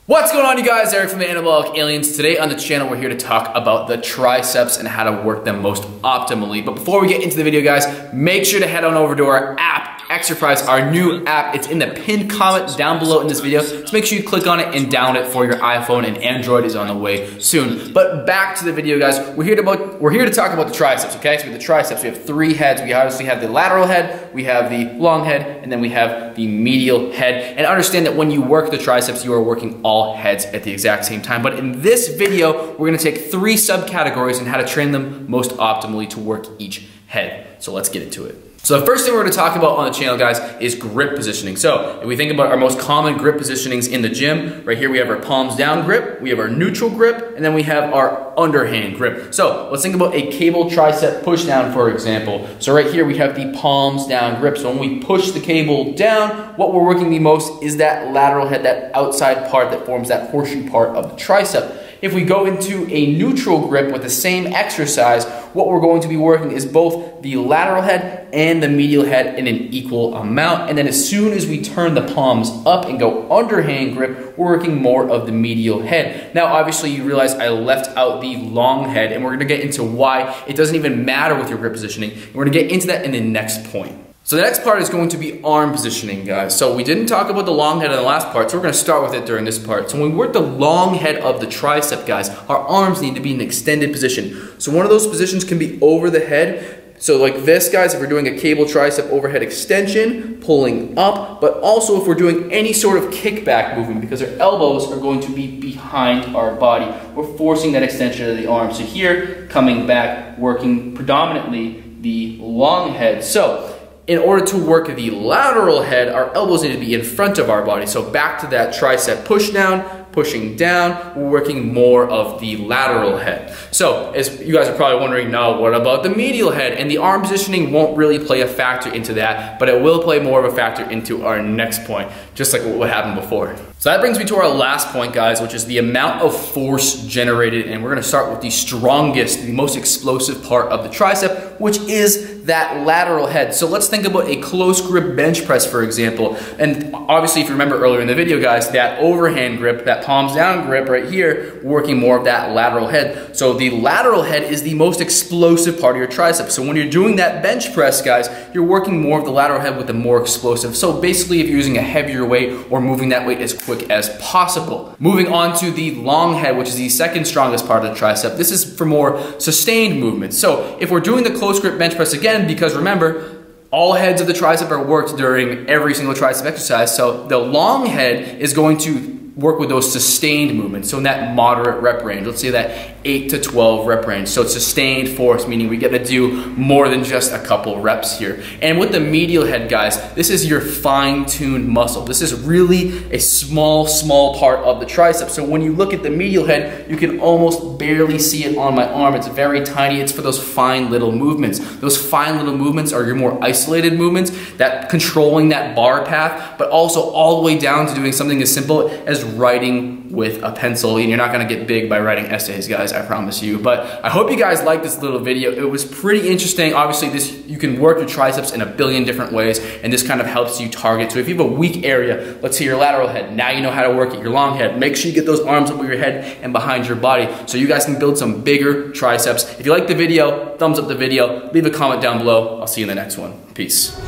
What's going on, you guys? Eric from the Anabolic Aliens. Today on the channel, we're here to talk about the triceps and how to work them most optimally. But before we get into the video, guys, make sure to head on over to our app, Exercise, our new app. It's in the pinned comment down below in this video. So make sure you click on it and download it for your iPhone, and Android is on the way soon. But back to the video, guys. We're here to talk about the triceps, okay? So with the triceps, we have three heads. We obviously have the lateral head, we have the long head, and then we have the medial head. And understand that when you work the triceps, you are working all heads at the exact same time. But in this video, we're gonna take three subcategories and how to train them most optimally to work each head. So let's get into it. So the first thing we're going to talk about on the channel, guys, is grip positioning. So if we think about our most common grip positionings in the gym, right here we have our palms down grip, we have our neutral grip, and then we have our underhand grip. So let's think about a cable tricep push down, for example. So right here we have the palms down grip. So when we push the cable down, what we're working the most is that lateral head, that outside part that forms that horseshoe part of the tricep. If we go into a neutral grip with the same exercise, what we're going to be working is both the lateral head and the medial head in an equal amount. And then as soon as we turn the palms up and go underhand grip, we're working more of the medial head. Now, obviously you realize I left out the long head, and we're gonna get into why it doesn't even matter with your grip positioning. And we're gonna get into that in the next point. So the next part is going to be arm positioning, guys. So we didn't talk about the long head in the last part, so we're gonna start with it during this part. So when we work the long head of the tricep, guys, our arms need to be in an extended position. So one of those positions can be over the head. So like this, guys, if we're doing a cable tricep overhead extension, pulling up, but also if we're doing any sort of kickback movement, because our elbows are going to be behind our body. We're forcing that extension of the arm. So here, coming back, working predominantly the long head. So in order to work the lateral head, our elbows need to be in front of our body. So back to that tricep push down, pushing down, we're working more of the lateral head. So as you guys are probably wondering, now what about the medial head? And the arm positioning won't really play a factor into that, but it will play more of a factor into our next point, just like what happened before. So that brings me to our last point, guys, which is the amount of force generated. And we're gonna start with the strongest, the most explosive part of the tricep, which is that lateral head. So let's think about a close grip bench press, for example. And obviously, if you remember earlier in the video, guys, that overhand grip, that palms down grip right here, working more of that lateral head. So the lateral head is the most explosive part of your tricep. So when you're doing that bench press, guys, you're working more of the lateral head with the more explosive. So basically, if you're using a heavier weight or moving that weight as quick as possible. Moving on to the long head, which is the second strongest part of the tricep. This is for more sustained movements. So if we're doing the close grip bench press again, because remember, all heads of the tricep are worked during every single tricep exercise. So the long head is going to work with those sustained movements. So in that moderate rep range, let's say that 8 to 12 rep range. So it's sustained force, meaning we get to do more than just a couple reps here. And with the medial head, guys, this is your fine-tuned muscle. This is really a small part of the tricep. So when you look at the medial head, you can almost barely see it on my arm. It's very tiny. It's for those fine little movements. Those fine little movements are your more isolated movements, that controlling that bar path, but also all the way down to doing something as simple as writing with a pencil. And you're not gonna get big by writing essays, guys, I promise you. But I hope you guys liked this little video. It was pretty interesting. Obviously, you can work your triceps in a billion different ways, and this kind of helps you target. So if you have a weak area, let's say your lateral head, now you know how to work it, your long head. Make sure you get those arms over your head and behind your body so you guys can build some bigger triceps. If you like the video, thumbs up the video, leave a comment down below. I'll see you in the next one. Peace.